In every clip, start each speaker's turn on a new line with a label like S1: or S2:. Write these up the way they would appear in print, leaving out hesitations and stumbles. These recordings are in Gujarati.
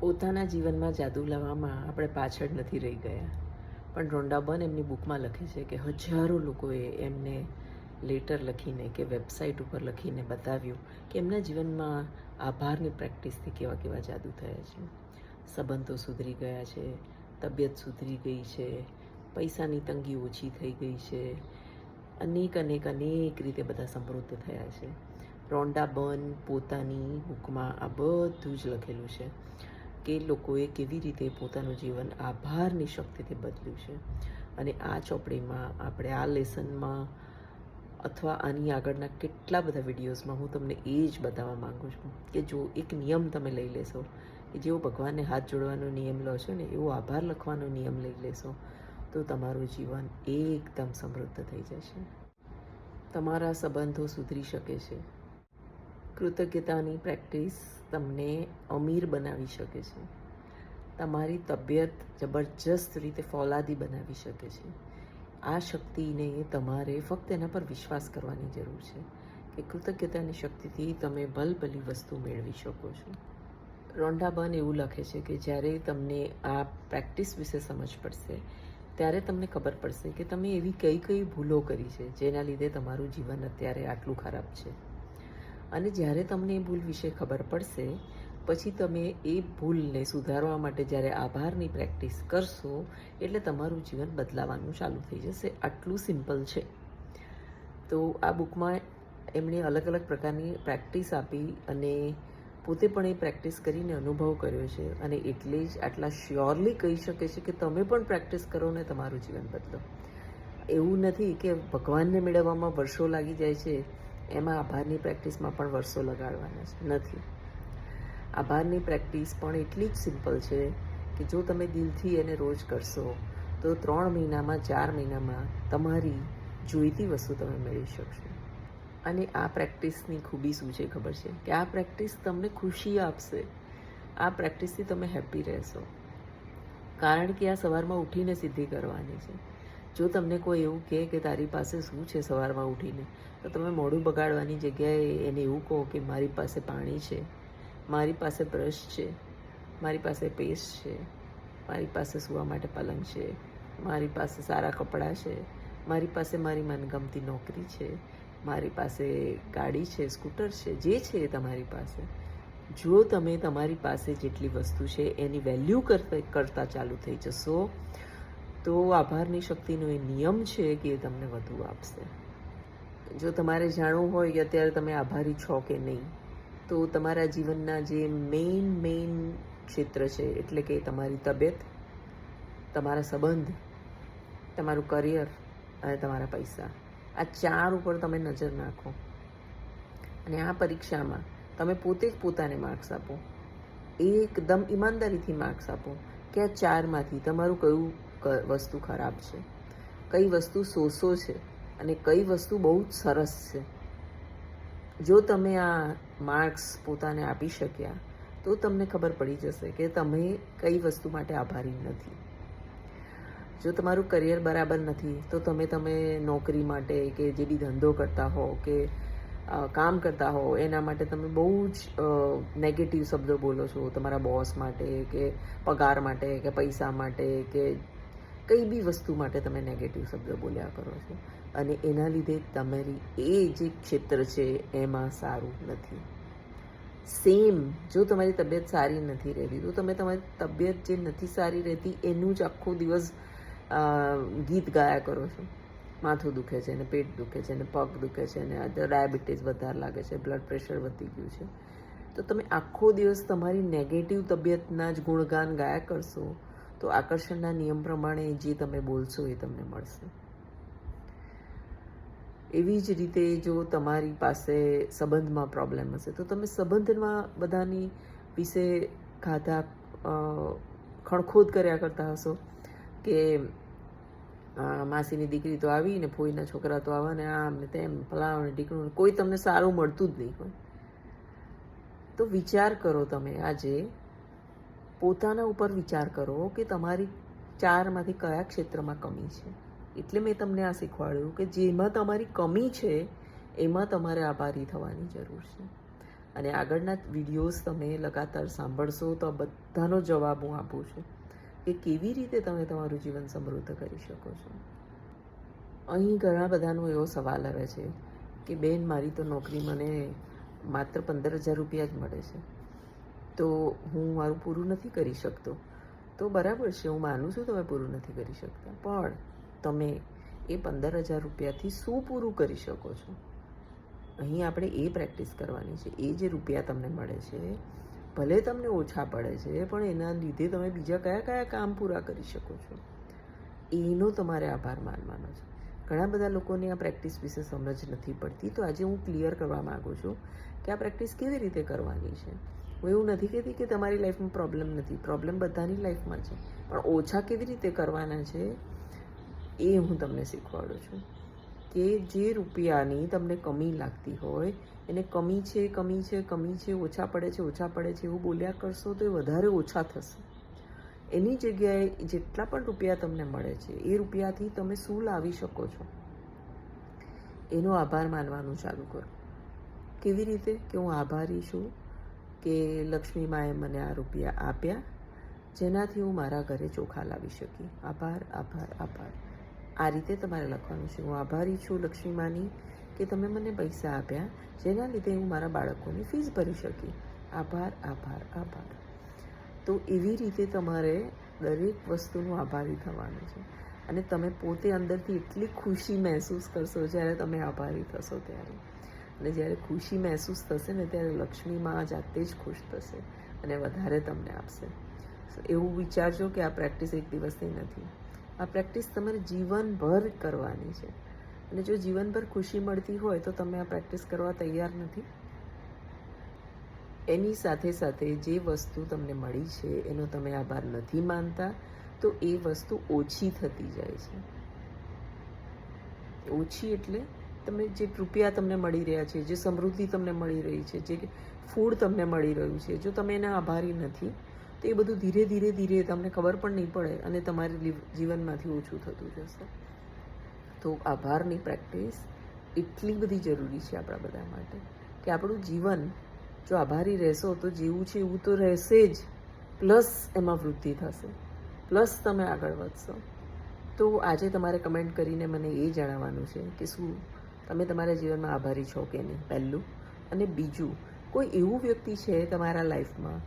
S1: પોતાના જીવનમાં જાદુ લાવવામાં આપણે પાછળ નથી રહી ગયા, પણ રોન્ડા બર્ન એમની બુકમાં લખે છે કે હજારો લોકોએ એમને લેટર લખીને કે વેબસાઇટ ઉપર લખીને બતાવ્યું કે એમના જીવનમાં આભારની પ્રેક્ટિસથી કેવા કેવા જાદુ થયા છે. સંબંધો સુધરી ગયા છે, તબિયત સુધરી ગઈ છે, પૈસાની તંગી ઓછી થઈ ગઈ છે, અનેક રીતે બધા સમૃદ્ધ થયા છે. રોન્ડા બર્ન પોતાની બુકમાં આ બધું જ લખેલું છે કે લોકોએ કેવી રીતે પોતાનું જીવન આભારની શક્તિથી બદલ્યું છે. અને આ ચોપડીમાં આપણે આ લેસનમાં અથવા આની આગળના કેટલા બધા વિડીયોઝમાં હું તમને એ જ બતાવવા માગું છું કે જો એક નિયમ તમે લઈ લેશો, કે જેવો ભગવાનને હાથ જોડવાનો નિયમ લો છો ને એવો આભાર લખવાનો નિયમ લઈ લેશો તો તમારું જીવન એકદમ સમૃદ્ધ થઈ જશે. તમારા સંબંધો સુધરી શકે છે. કૃતજ્ઞતાની પ્રેક્ટિસ તમને અમીર બનાવી શકે છે. તમારી તબિયત જબરજસ્ત રીતે ફોલાદી બનાવી શકે છે. આ શક્તિને તમારે ફક્ત એના પર વિશ્વાસ કરવાની જરૂર છે કે કૃતજ્ઞતાની શક્તિથી તમે ભલભલી વસ્તુ મેળવી શકો છો. રોન્ડા બર્ન એવું લખે છે કે જ્યારે તમને આ પ્રેક્ટિસ વિશે સમજ પડશે ત્યારે તમને ખબર પડશે કે તમે એવી કઈ કઈ ભૂલો કરી છે જેના લીધે તમારું જીવન અત્યારે આટલું ખરાબ છે. અને જ્યારે તમને એ ભૂલ વિશે ખબર પડશે પછી તમે એ ભૂલને સુધારવા માટે જ્યારે આભારની પ્રેક્ટિસ કરશો એટલે તમારું જીવન બદલાવાનું ચાલુ થઈ જશે. આટલું સિમ્પલ છે. તો આ બુકમાં એમણે અલગ અલગ પ્રકારની પ્રેક્ટિસ આપી અને પોતે પણ એ પ્રેક્ટિસ કરીને અનુભવ કર્યો છે અને એટલે જ આટલા શ્યોરલી કહી શકે છે કે તમે પણ પ્રેક્ટિસ કરો ને તમારું જીવન બદલો. એવું નથી કે ભગવાનને મેળવવામાં વર્ષો લાગી જાય છે, એમાં આભારની પ્રેક્ટિસમાં પણ વર્ષો લગાડવાના છે નથી. આભારની પ્રેક્ટિસ પણ એટલી જ સિમ્પલ છે કે જો તમે દિલથી એને રોજ કરશો તો 3 મહિનામાં 4 મહિનામાં તમારી જોઈતી વસ્તુ તમે મેળવી શકશો. અને આ પ્રેક્ટિસની ખૂબી શું છે ખબર છે કે આ પ્રેક્ટિસ તમને ખુશી આપશે. આ પ્રેક્ટિસથી તમે હેપી રહેશો, કારણ કે આ સવારમાં ઉઠીને સિદ્ધિ કરવાની છે. જો તમને કોઈ એવું કહે કે તારી પાસે શું છે સવારમાં ઉઠીને, તો તમે મોઢું બગાડવાની જગ્યાએ એને એવું કહો કે મારી પાસે પાણી છે, મારી પાસે બ્રશ છે, મારી પાસે પેસ્ટ છે, મારી પાસે સૂવા માટે પલંગ છે, મારી પાસે સારા કપડાં છે, મારી પાસે મારી મનગમતી નોકરી છે, મારી પાસે ગાડી છે, સ્કૂટર છે, જે છે એ તમારી પાસે. જો તમે તમારી પાસે જેટલી વસ્તુ છે એની વેલ્યુ કરતા ચાલુ થઈ જશો તો આભારની શક્તિનો એ નિયમ છે કે એ તમને વધુ આપશે. જો તમારે જાણવું હોય કે અત્યારે તમે આભારી છો કે નહીં, તો તમારા જીવનના જે મેઇન ક્ષેત્ર છે એટલે કે તમારી તબિયત, તમારા સંબંધ, તમારું કરિયર અને તમારા પૈસા, આ 4 ઉપર તમે નજર નાખો અને આ પરીક્ષામાં તમે પોતે જ પોતાને માર્ક્સ આપો. એકદમ ઈમાનદારીથી માર્ક્સ આપો કે આ 4માંથી તમારું કયું વસ્તુ ખરાબ છે, કઈ વસ્તુ સોસો છે અને કઈ વસ્તુ બહુ જ સરસ છે. જો તમે આ માર્ક્સ પોતાને આપી શક્યા તો તમને ખબર પડી જશે કે તમે કઈ વસ્તુ માટે આભારી નથી. જો તમારું કરિયર બરાબર નથી તો તમે નોકરી માટે કે જે બી ધંધો કરતા હો કે કામ કરતા હો એના માટે તમે બહુ જ નેગેટિવ શબ્દો બોલો છો, તમારા બોસ માટે કે પગાર માટે કે પૈસા માટે કે કઈ બી વસ્તુ માટે તમે નેગેટિવ શબ્દો બોલ્યા કરો છો અને એના લીધે તમારી એ જે ક્ષેત્ર છે એમાં સારું નથી. સેમ જો તમારી તબિયત સારી નથી રહેતી તો તમે તમારી તબિયત જે નથી સારી રહેતી એનું જ આખો દિવસ ગીત ગાયા કરો છો. માથું દુખે છે ને પેટ દુખે છે ને પગ દુખે છે ને ડાયાબિટીસ વધારે લાગે છે, બ્લડ પ્રેશર વધી ગયું છે, તો તમે આખો દિવસ તમારી નેગેટિવ તબિયતના જ ગુણગાન ગાયા કરશો તો આકર્ષણના નિયમ પ્રમાણે જે તમે બોલશો એ તમને મળશે. એવી જ રીતે જો તમારી પાસે સંબંધમાં પ્રોબ્લેમ હશે તો તમે સંબંધમાં બધાની વિશે ખણખોદ કર્યા કરતા હશો કે માસીની દીકરી તો આવી ને ફોઈના છોકરા તો આવા ને આમ ને તેમ ફલાણ ઢીકણું, કોઈ તમને સારું મળતું જ નહીં હોય. તો વિચાર કરો, તમે આજે પોતાના ઉપર વિચાર કરો કે તમારી 4માંથી કયા ક્ષેત્રમાં કમી છે. એટલે મેં તમને આ શીખવાડ્યું કે જેમાં તમારી કમી છે એમાં તમારે આભારી થવાની જરૂર છે. અને આગળના વિડીયોઝ તમે લગાતાર સાંભળશો તો આ બધાનો જવાબ હું આપું છું કે કેવી રીતે તમે તમારું જીવન સમૃદ્ધ કરી શકો છો. અહીં ઘણા બધાનો એવો સવાલ આવે છે કે બેન, મારી તો નોકરી મને માત્ર 15,000 રૂપિયા જ મળે છે, તો હું મારું પૂરું નથી કરી શકતો. તો બરાબર છે, હું માનું છું તમે પૂરું નથી કરી શકતા, પણ તમે એ 15,000 રૂપિયાથી શું પૂરું કરી શકો છો? અહીં આપણે એ પ્રેક્ટિસ કરવાની છે. એ જે રૂપિયા તમને મળે છે, ભલે તમને ઓછા પડે છે, પણ એના લીધે તમે બીજા કયા કયા કામ પૂરા કરી શકો છો, એનો તમારે આભાર માનવાનો છે. ઘણા બધા લોકોને આ પ્રેક્ટિસ વિશે સમજ નથી પડતી, તો આજે હું ક્લિયર કરવા માગું છું કે આ પ્રેક્ટિસ કેવી રીતે કરવાની છે. હું એવું નથી કહેતી કે તમારી લાઈફમાં પ્રોબ્લેમ નથી, પ્રોબ્લેમ બધાની લાઈફમાં છે, પણ ઓછા કેવી રીતે કરવાના છે એ હું તમને શીખવાડું છું. કે જે રૂપિયાની તમને કમી લાગતી હોય એને કમી છે, કમી છે, કમી છે, ઓછા પડે છે, ઓછા પડે છે એવું બોલ્યા કરશો તો એ વધારે ઓછા થશે. એની જગ્યાએ જેટલા પણ રૂપિયા તમને મળે છે એ રૂપિયાથી તમે શું લાવી શકો છો એનો આભાર માનવાનું ચાલુ કરો. કેવી રીતે? કે હું આભારી છું કે લક્ષ્મી માએ મને આ રૂપિયા આપ્યા જેનાથી હું મારા ઘરે ચોખા લાવી શકી. આભાર, આભાર, આભાર. આ રીતે તમારે લખવાનું છે. હું આભારી છું લક્ષ્મી માની કે તમે મને પૈસા આપ્યા જેના લીધે હું મારા બાળકોની ફીસ ભરી શકી. આભાર, આભાર, આભાર. તો એવી રીતે તમારે દરેક વસ્તુનું આભારી થવાનું છે. અને તમે પોતે અંદરથી એટલી ખુશી મહેસૂસ કરશો જ્યારે તમે આભારી થશો ત્યારે. અને જ્યારે ખુશી મહેસૂસ થશે ને ત્યારે લક્ષ્મી માં જાતે જ ખુશ થશે અને વધારે તમને આપશે. એવું વિચારજો કે આ પ્રેક્ટિસ એક દિવસની નથી, આ પ્રેક્ટિસ તમારે જીવનભર કરવાની છે. અને જો જીવનભર ખુશી મળતી હોય તો તમે આ પ્રેક્ટિસ કરવા તૈયાર નથી. એની સાથે સાથે જે વસ્તુ તમને મળી છે એનો તમે આભાર નથી માનતા તો એ વસ્તુ ઓછી થતી જાય છે. ઓછી એટલે તમે જે રૂપિયા તમને મળી રહ્યા છે, જે સમૃદ્ધિ તમને મળી રહી છે, જે ફૂડ તમને મળી રહ્યું છે, જો તમે એના આભારી નથી તો એ બધું ધીરે ધીરે ધીરે તમને ખબર પણ નહીં પડે અને તમારી જીવનમાંથી ઓછું થતું જશે. તો આભારની પ્રેક્ટિસ એટલી બધી જરૂરી છે આપણા બધા માટે કે આપણું જીવન જો આભારી રહેશો તો જેવું છે એવું તો રહેશે જ, પ્લસ એમાં વૃદ્ધિ થશે, પ્લસ તમે આગળ વધશો. તો આજે તમારે કમેન્ટ કરીને મને એ જણાવવાનું છે કે શું તમે તમારા જીવનમાં આભારી છો કે નહીં, પહેલું. અને બીજું, કોઈ એવું વ્યક્તિ છે તમારા લાઈફમાં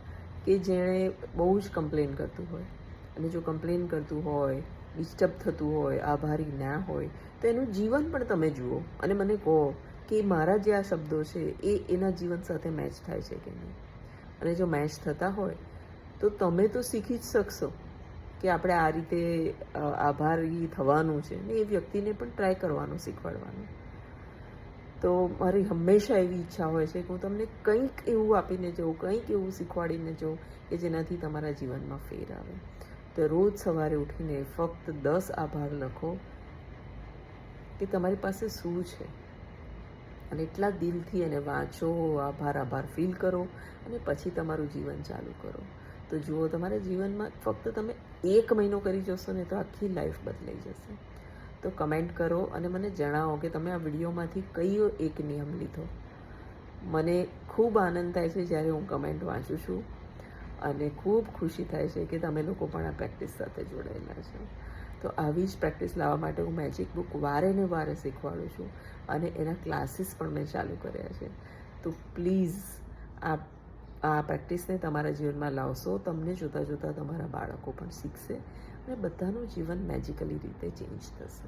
S1: કે જેણે બહુ જ કમ્પ્લેન કરતું હોય, અને જો કમ્પ્લેન કરતું હોય, ડિસ્ટર્બ થતું હોય, આભારી ના હોય, તો એનું જીવન પણ તમે જુઓ અને મને કહો કે મારા જે આ શબ્દો છે એ એના જીવન સાથે મેચ થાય છે કે નહીં. અને જો મેચ થતા હોય તો તમે તો શીખી જ શકશો કે આપણે આ રીતે આભારી થવાનું છે ને એ વ્યક્તિને પણ ટ્રાય કરવાનું શીખવાડવાનું. તો મારી હંમેશા એવી ઈચ્છા હોય છે કે હું તમને કંઈક એવું આપીને જાઉં, કંઈક એવું શીખવાડીને જાઉં કે જેનાથી તમારા જીવનમાં ફેર આવે. તો રોજ સવારે ઉઠીને ફક્ત 10 આભાર લખો કે તમારી પાસે શું છે અને એટલા દિલથી એને વાંચો, આભાર આભાર ફીલ કરો અને પછી તમારું જીવન ચાલુ કરો. તો જુઓ તમારા જીવનમાં ફક્ત તમે 1 મહિનો કરી જશો ને તો આખી લાઈફ બદલાઈ જશે. તો કમેન્ટ કરો અને મને જણાવો કે તમે આ વિડીયોમાંથી કયો એક નિયમ લીધો. મને ખૂબ આનંદ થાય છે જ્યારે હું કમેન્ટ વાંચું છું અને ખૂબ ખુશી થાય છે કે તમે લોકો પણ આ પ્રેક્ટિસ સાથે જોડાયેલા છો. તો આવી જ પ્રેક્ટિસ લાવવા માટે હું મેજિક બુક વારે ને વારે શીખવાડું છું અને એના ક્લાસીસ પણ મેં ચાલુ કર્યા છે. તો પ્લીઝ આ પ્રેક્ટિસને તમારા જીવનમાં લાવશો. તમને જોતાં જોતાં તમારા બાળકો પણ શીખશે અને બધાનું જીવન મેજિકલી રીતે ચેન્જ થશે.